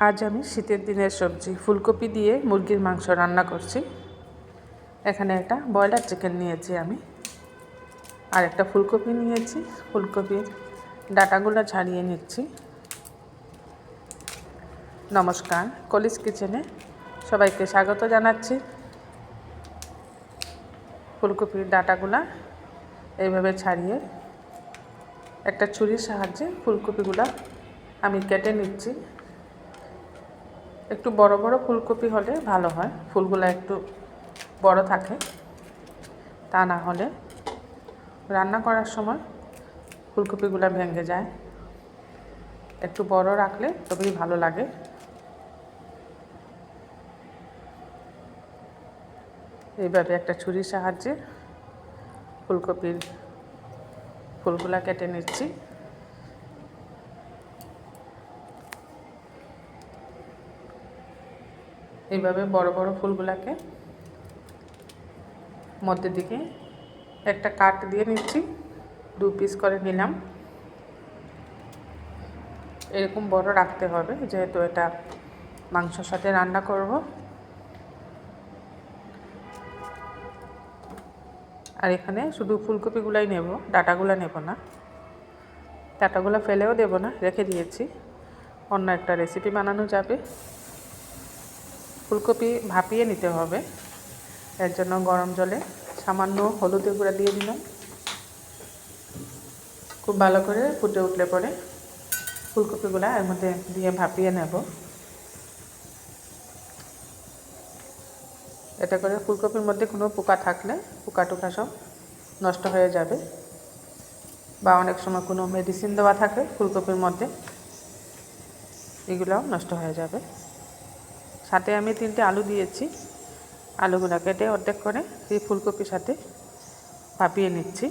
আজ আমি শীতের দিনের সবজি ফুলকপি দিয়ে মুরগির মাংস রান্না করছি। এখানে একটা ব্রয়লার চিকেন নিয়েছি আমি, আর একটা ফুলকপি নিয়েছি। ফুলকপির ডাঁটাগুলো ছাড়িয়ে নিচ্ছি। নমস্কার, কলিস কিচেনে সবাইকে স্বাগত জানাচ্ছি। ফুলকপির ডাঁটাগুলো এইভাবে ছাড়িয়ে একটা ছুরির সাহায্যে ফুলকপিগুলো আমি কেটে নিচ্ছি। একটু বড় বড় ফুলকপি হলে ভালো হয়, ফুলগুলো একটু বড় থাকে, তা না হলে রান্না করার সময় ফুলকপিগুলো ভেঙে যায়। একটু বড় রাখলে তবেই ভালো লাগে। এইভাবে একটা ছুরির সাহায্যে ফুলকপির ফুলগুলো কেটে নিচ্ছি। এইভাবে বড় বড় ফুলগুলোকে মধ্যের দিকে একটা কাট দিয়ে নিচ্ছি, 2 পিস করে নিলাম। এরকম বড় রাখতে হবে, যেহেতু এটা মাংসর সাথে রান্না করব। আর এখানে শুধু ফুলকপিগুলাই নেব, ডাঁটাগুলো নেব না। ডাঁটাগুলো ফেলেও দেব না, রেখে দিয়েছি, অন্য একটা রেসিপি বানানো যাবে। ফুলকপি ভাপিয়ে নিতে হবে, এর জন্য গরম জলে সামান্য হলুদের গুঁড়া দিয়ে দিলাম। খুব ভালো করে ফুটে উঠলে পরে ফুলকপিগুলো এর মধ্যে দিয়ে ভাপিয়ে নেব। এতে করে ফুলকপির মধ্যে কোনো পোকা থাকলে পোকা টোকা সব নষ্ট হয়ে যাবে, বা অনেক সময় কোনো মেডিসিন দেওয়া থাকে ফুলকপির মধ্যে, এগুলোও নষ্ট হয়ে যাবে। সাথে আমি 3টে আলু দিয়েছি, আলুগুলো কেটে অর্ধেক করে এই ফুলকপির সাথে ভাপিয়ে নিচ্ছি।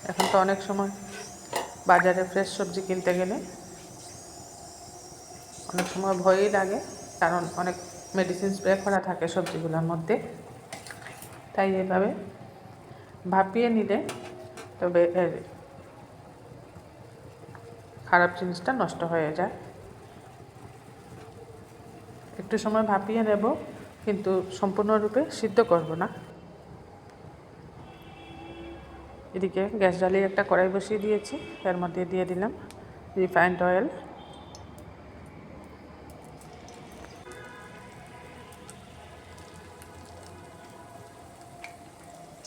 এখন তো অনেক সময় বাজারে ফ্রেশ সবজি কিনতে গেলে অনেক সময় ভয়ই লাগে, কারণ অনেক মেডিসিন স্প্রে করা থাকে সবজিগুলোর মধ্যে। তাই এভাবে ভাপিয়ে নিলে তবে এর খারাপ জিনিসটা নষ্ট হয়ে যায়। একটু সময় ভাপিয়ে নেব, কিন্তু সম্পূর্ণরূপে সিদ্ধ করব না। এদিকে গ্যাস জ্বালিয়ে একটা কড়াই বসিয়ে দিয়েছি, এর মধ্যে দিয়ে দিলাম রিফাইন্ড অয়েল।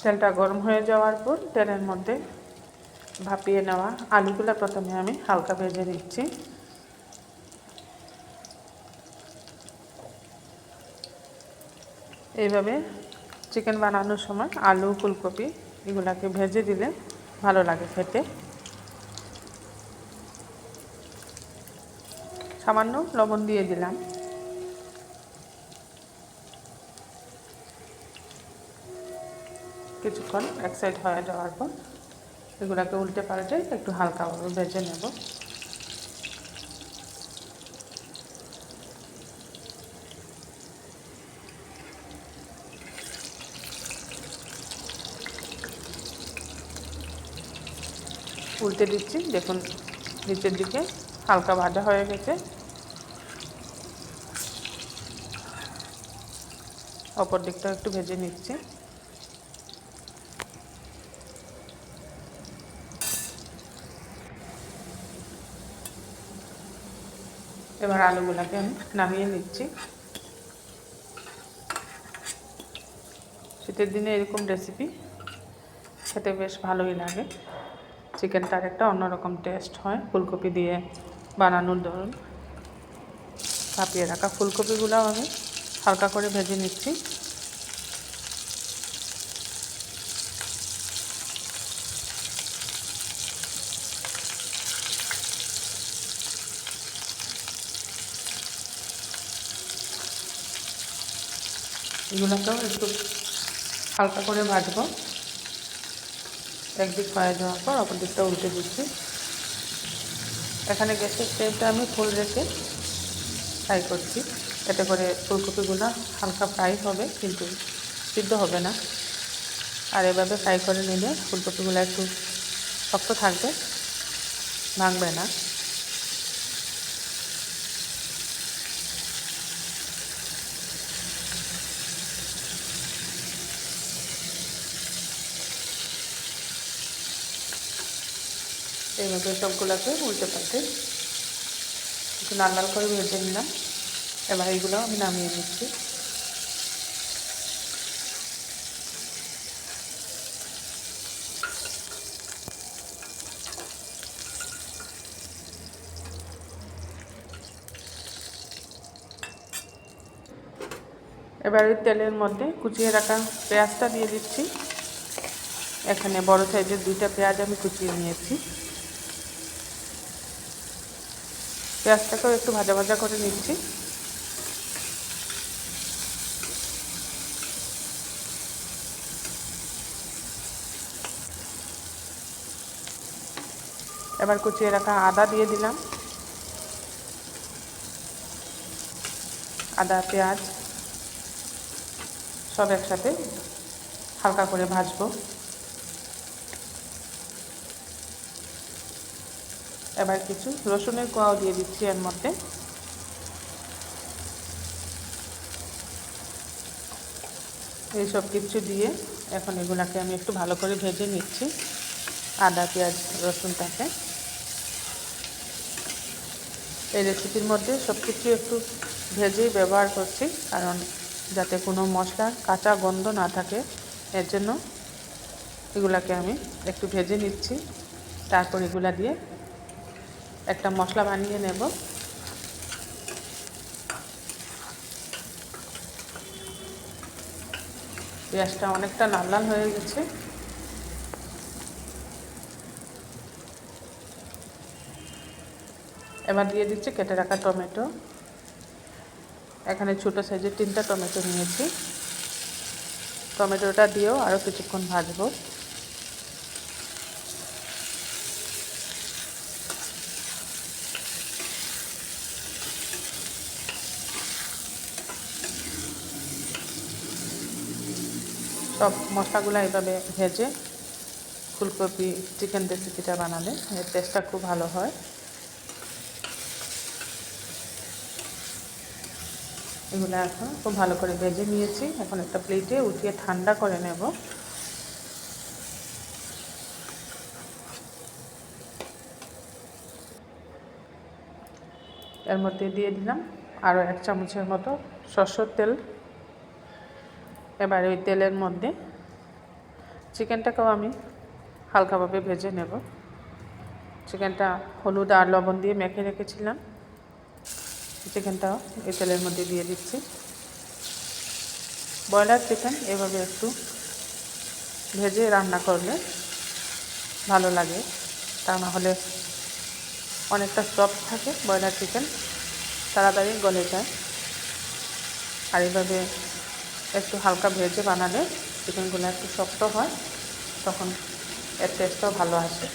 তেলটা গরম হয়ে যাওয়ার পর তেলের মধ্যে ভাপিয়ে নেওয়া আলুগুলো প্রথমে আমি হালকা ভেজে নিচ্ছি। এইভাবে চিকেন বানানোর সময় আলু ফুলকপি এগুলাকে ভেজে দিলে ভালো লাগে খেতে। সামান্য লবণ দিয়ে দিলাম। কিছুক্ষণ এক সাইড হয়ে যাওয়ার পর এগুলাকে উল্টে পাল্টে একটু হালকাভাবে ভেজে নেব। উল্টে দিচ্ছি, দেখুন নিচের দিকে হালকা ভাজা হয়ে গেছে। অপর দিকটা একটু ভেজে নিচ্ছি। এবার আলুগুলোকে আমি নামিয়ে নিচ্ছি। শীতের দিনে এরকম রেসিপি খেতে বেশ ভালোই লাগে। চিকেনটার একটা অন্যরকম টেস্ট হয় ফুলকপি দিয়ে বানানোর দরুন। ভাপিয়ে রাখা ফুলকপিগুলোও আমি হালকা করে ভেজে নিচ্ছি। এগুলোকেও একটু হালকা করে ভাজবো। একদিক হয়ে যাওয়ার পর অপর দিকটা উল্টে দিচ্ছি। এখানে গ্যাসের ফ্লেমটা আমি ফুল রেখে ফ্রাই করছি, এতে করে ফুলকপিগুলো হালকা ফ্রাই হবে, কিন্তু সিদ্ধ হবে না। আর এভাবে ফ্রাই করে নিলে ফুলকপিগুলো একটু শক্ত থাকবে, ভাঙবে না। এইভাবে সবগুলোকে উল্টে পাল্টে একটু লাল লাল করে ভেজে নিলাম। এবার এইগুলো আমি নামিয়ে নিচ্ছি। এবার ওই তেলের মধ্যে কুচিয়ে রাখা পেঁয়াজটা দিয়ে দিচ্ছি। এখানে বড় সাইজের 2টা পেঁয়াজ আমি কুচিয়ে নিয়েছি। পেঁয়াজটাকেও একটু ভাজা ভাজা করে নিচ্ছি। এবার কুচিয়ে রাখা আদা দিয়ে দিলাম। আদা পেঁয়াজ সব একসাথে হালকা করে ভাজবো। এবার কিছু রসুনের কোয়াও দিয়ে দিচ্ছি এর মধ্যে। এই সব কিছু দিয়ে এখন এগুলাকে আমি একটু ভালো করে ভেজে নিচ্ছি, আদা পেঁয়াজ রসুনটাকে। এই রেসিপির মধ্যে সব কিছু একটু ভেজেই ব্যবহার করছি, কারণ যাতে কোনো মশলার কাঁচা গন্ধ না থাকে, এর জন্য এগুলাকে আমি একটু ভেজে নিচ্ছি। তারপর এগুলা দিয়ে একটা মশলা বানিয়ে নেব। পেঁয়াজটা অনেকটা লাল লাল হয়ে গেছে। এবার দিয়ে দিচ্ছি কেটে রাখা টমেটো। এখানে ছোটো সাইজের 3টা টমেটো নিয়েছি। টমেটোটা দিয়েও আরও কিছুক্ষণ ভাজবো। সব মশলাগুলো এভাবে ভেজে ফুলকপি চিকেন রেসিপিটা বানালে এর টেস্টটা খুব ভালো হয়। এগুলো এখন খুব ভালো করে ভেজে নিয়েছি। এখন একটা প্লেটে উঠিয়ে ঠান্ডা করে নেব। এর মধ্যে দিয়ে দিলাম আরও 1 চামচের মতো সরষের তেল। এবার ওই তেলের মধ্যে চিকেনটাকেও আমি হালকাভাবে ভেজে নেব। চিকেনটা হলুদ আর লবণ দিয়ে মেখে রেখেছিলাম, চিকেনটাও এই তেলের মধ্যে দিয়ে দিচ্ছি। ব্রয়লার চিকেন এভাবে একটু ভেজে রান্না করলে ভালো লাগে, তা না হলে অনেকটা সফট থাকে ব্রয়লার চিকেন, তাড়াতাড়ি গলে যায়। আর এইভাবে একটু হালকা ভেজে বানালে চিকেনগুলো একটু শক্ত হয়, তখন এর টেস্টটাও ভালো আসে।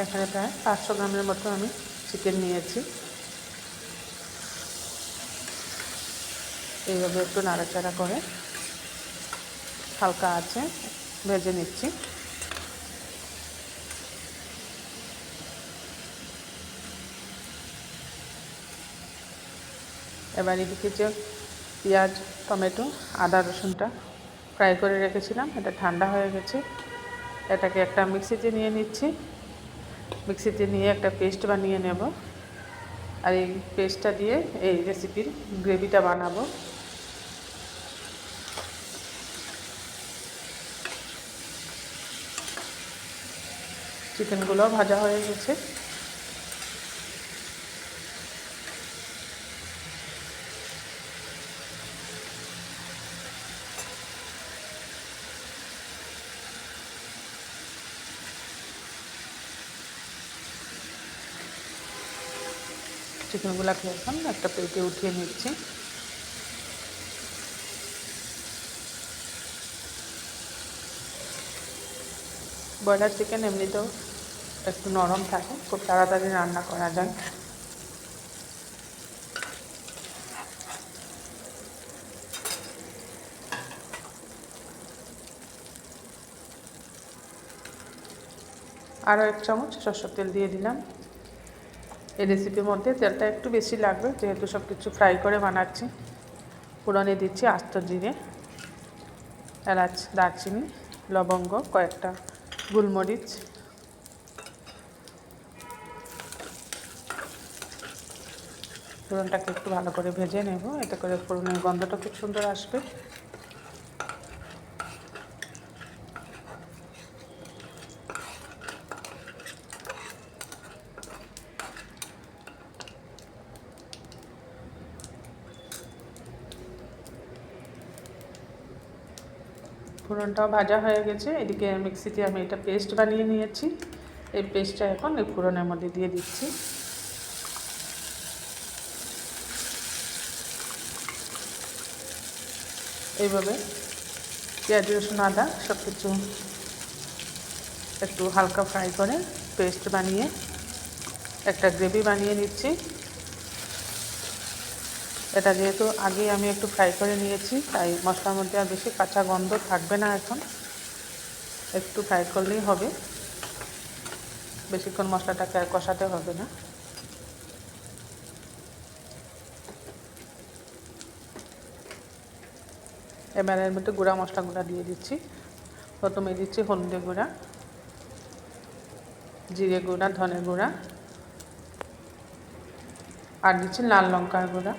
এখানে প্রায় 500 গ্রামের মতো আমি চিকেন নিয়েছি। এইভাবে একটু নাড়াচাড়া করে হালকা আছে ভেজে নিচ্ছি। এবার এদিকে যে পেঁয়াজ টমেটো আদা রসুনটা ফ্রাই করে রেখেছিলাম, এটা ঠান্ডা হয়ে গেছে। এটাকে একটা মিক্সিতে নিয়ে নিচ্ছি। মিক্সিতে নিয়ে একটা পেস্ট বানিয়ে নেব। আর এই পেস্টটা দিয়ে এই রেসিপির গ্রেভিটা বানাবো। চিকেনগুলো ভাজা হয়ে গেছে। চিকেনগুলোকে এখন একটা প্লেটে উঠিয়ে নিচ্ছি। ব্রয়লার চিকেন এমনিতেও একটু নরম থাকে, খুব তাড়াতাড়ি রান্না করা যায়। আরও 1 চামচ সরষের তেল দিয়ে দিলাম। এই রেসিপির মধ্যে তেলটা একটু বেশি লাগবে, যেহেতু সব কিছু ফ্রাই করে বানাচ্ছি। ফোড়নে দিচ্ছি আস্ত জিরে, এলাচ, দারচিনি, লবঙ্গ, কয়েকটা গোলমরিচ। ফোড়নটাকে একটু ভালো করে ভেজে নেব, এতে করে ফোড়নের গন্ধটা খুব সুন্দর আসবে। ফোড়নটাও ভাজা হয়ে গেছে। এদিকে মিক্সিতে আমি এটা পেস্ট বানিয়ে নিয়েছি। এই পেস্টটা এখন এই ফোড়নের মধ্যে দিয়ে দিচ্ছি। এইভাবে পেঁয়াজ, রসুন, আদা সব কিছু একটু হালকা ফ্রাই করে পেস্ট বানিয়ে একটা গ্রেভি বানিয়ে নিচ্ছি। এটা যেহেতু আগেই আমি একটু ফ্রাই করে নিয়েছি, তাই মশলার মধ্যে আর বেশি কাঁচা গন্ধ থাকবে না। এখন একটু ফ্রাই করলেই হবে, বেশিক্ষণ মশলাটাকে আর কষাতে হবে না। এবার এর মধ্যে গুঁড়া মশলাগুলো দিয়ে দিচ্ছি। প্রথমে দিচ্ছি হলুদের গুঁড়া, জিরে গুঁড়া, ধনে গুঁড়া, আর দিচ্ছি লাল লঙ্কার গুঁড়া।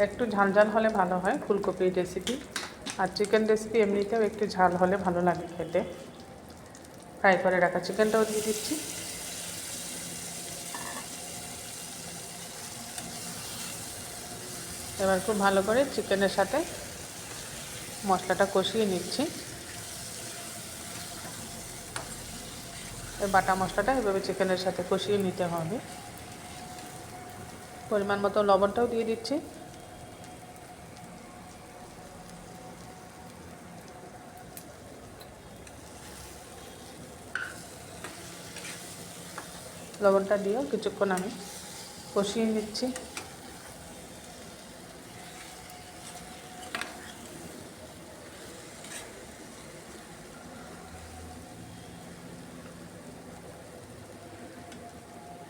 একটু ঝাল ঝাল হলে ভালো হয় ফুলকপির রেসিপি, আর চিকেন রেসিপি এমনিতেও একটু ঝাল হলে ভালো লাগে খেতে। ফ্রাই করে রাখা চিকেনটাও দিয়ে দিচ্ছি। এবার খুব ভালো করে চিকেনের সাথে মশলাটা কষিয়ে নিচ্ছি। এই বাটা মশলাটা এভাবে চিকেনের সাথে কষিয়ে নিতে হবে। পরিমাণ মতো লবণটাও দিয়ে দিচ্ছি। লবণটা দিয়েও কিছুক্ষণ আমি কষিয়ে নিচ্ছি।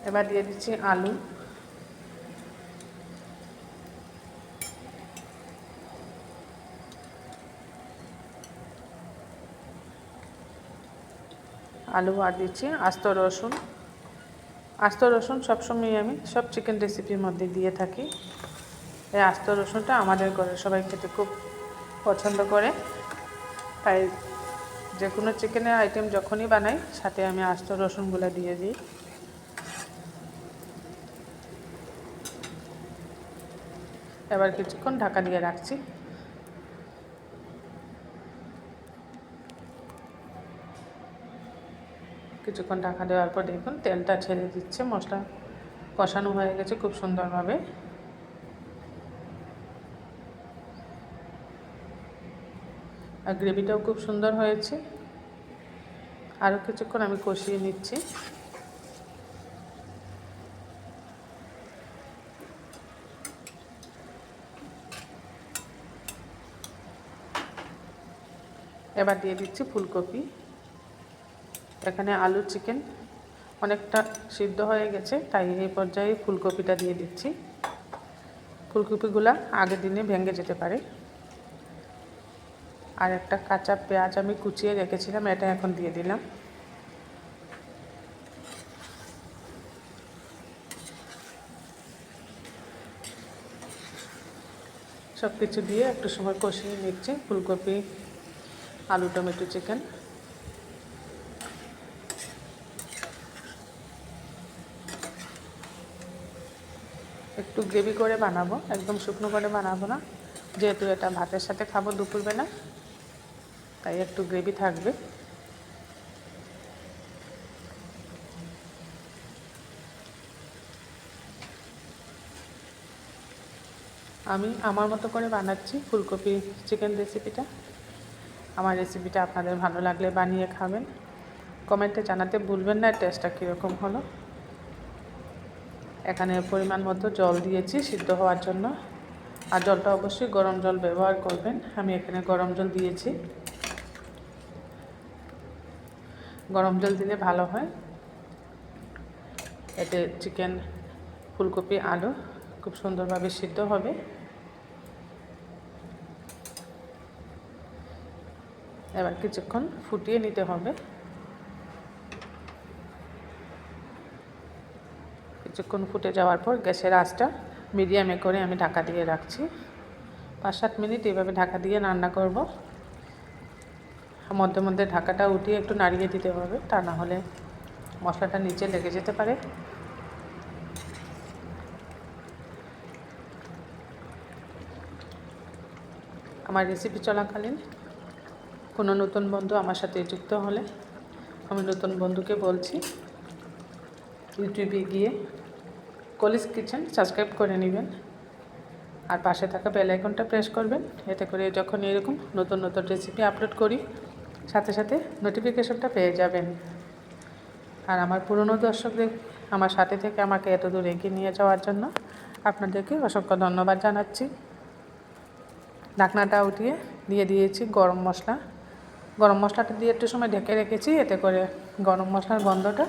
এবার দিয়ে দিচ্ছি আলু। আলু আর দিচ্ছি আস্ত রসুন। আস্ত রসুন সবসময় আমি সব চিকেন রেসিপির মধ্যে দিয়ে থাকি। এই আস্ত রসুনটা আমাদের ঘরে সবাই খেতে খুব পছন্দ করে, তাই যে কোনো চিকেনের আইটেম যখনই বানাই সাথে আমি আস্ত রসুনগুলো দিয়ে দিই। এবার কিছুক্ষণ ঢাকা দিয়ে রাখছি। কিছুক্ষণ ঢাকা দেওয়ার পর দেখুন তেলটা ছেড়ে দিচ্ছে, মশলা কষানো হয়ে গেছে খুব সুন্দরভাবে। আর গ্রেভিটাও খুব সুন্দর হয়েছে। আরও কিছুক্ষণ আমি কষিয়ে নিচ্ছি। এবার দিয়ে দিচ্ছি ফুলকপি। এখানে আলু চিকেন অনেকটা সিদ্ধ হয়ে গেছে, তাই এই পর্যায়ে ফুলকপিটা দিয়ে দিচ্ছি। ফুলকপিগুলো আগের দিনে ভেঙে যেতে পারে। আর একটা কাঁচা পেঁয়াজ আমি কুচিয়ে রেখেছিলাম, এটা এখন দিয়ে দিলাম। সব কিছু দিয়ে একটু সময় কষিয়ে নিচ্ছি ফুলকপি, আলু, টমেটো, চিকেন। একটু গ্রেভি করে বানাবো, একদম শুকনো করে বানাবো না, যেহেতু এটা ভাতের সাথে খাবো দুপুরবেলা, তাই একটু গ্রেভি থাকবে। আমি আমার মতো করে বানাচ্ছি ফুলকপি চিকেন রেসিপিটা। আমার রেসিপিটা আপনাদের ভালো লাগলে বানিয়ে খাবেন। কমেন্টে জানাতে ভুলবেন না টেস্টটা কীরকম হলো। এখানে পরিমাণ মতো জল দিয়েছি সিদ্ধ হওয়ার জন্য, আর জলটা অবশ্যই গরম জল ব্যবহার করবেন। আমি এখানে গরম জল দিয়েছি। গরম জল দিলে ভালো হয়, এতে চিকেন, ফুলকপি, আলু খুব সুন্দরভাবে সিদ্ধ হবে। এবার কিছুক্ষণ ফুটিয়ে নিতে হবে। কিছুক্ষণ ফুটে যাওয়ার পর গ্যাসের আঁচটা মিডিয়ামে করে আমি ঢাকা দিয়ে রাখছি। 5-7 মিনিট এভাবে ঢাকা দিয়ে রান্না করব। মধ্যে মধ্যে ঢাকাটা উঠিয়ে একটু নাড়িয়ে দিতে হবে, তা না হলে মশলাটা নিচে লেগে যেতে পারে। আমার রেসিপি চলাকালীন কোনো নতুন বন্ধু আমার সাথে যুক্ত হলে আমি নতুন বন্ধুকে বলছি, ইউটিউবে গিয়ে কলিজ কিচেন সাবস্ক্রাইব করে নেবেন আর পাশে থাকা বেল আইকনটা প্রেস করবেন। এতে করে যখন এরকম নতুন নতুন রেসিপি আপলোড করি সাথে সাথে নোটিফিকেশনটা পেয়ে যাবেন। আর আমার পুরনো দর্শকদের আমার সাথে থেকে আমাকে এত দূর এগিয়ে নিয়ে যাওয়ার জন্য আপনাদেরকে অসংখ্য ধন্যবাদ জানাচ্ছি। ঢাকনাটা উঠিয়ে দিয়ে দিয়েছি গরম মশলা। গরম মশলাটা দিয়ে একটু সময় ঢেকে রেখেছি, এতে করে গরম মশলার গন্ধটা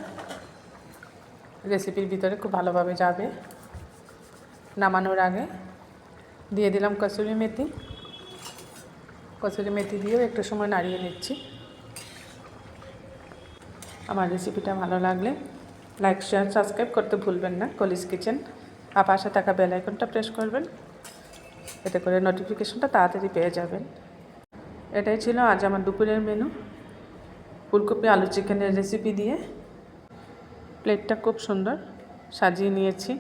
রেসিপির ভিতরে খুব ভালোভাবে যাবে। নামানোর আগে দিয়ে দিলাম কসুরি মেথি। কসুরি মেথি দিয়েও একটু সময় নাড়িয়ে নিচ্ছি। আমার রেসিপিটা ভালো লাগলে লাইক, শেয়ার, সাবস্ক্রাইব করতে ভুলবেন না কলিজ কিচেন। আর পাশে থাকা বেল আইকনটা প্রেস করবেন, এতে করে নোটিফিকেশনটা তাড়াতাড়ি পেয়ে যাবেন। এটাই ছিল আজ আমার দুপুরের মেনু, ফুলকপি আলু চিকেনের রেসিপি দিয়ে। প্লেটটা খুব সুন্দর সাজিয়ে নিয়েছি।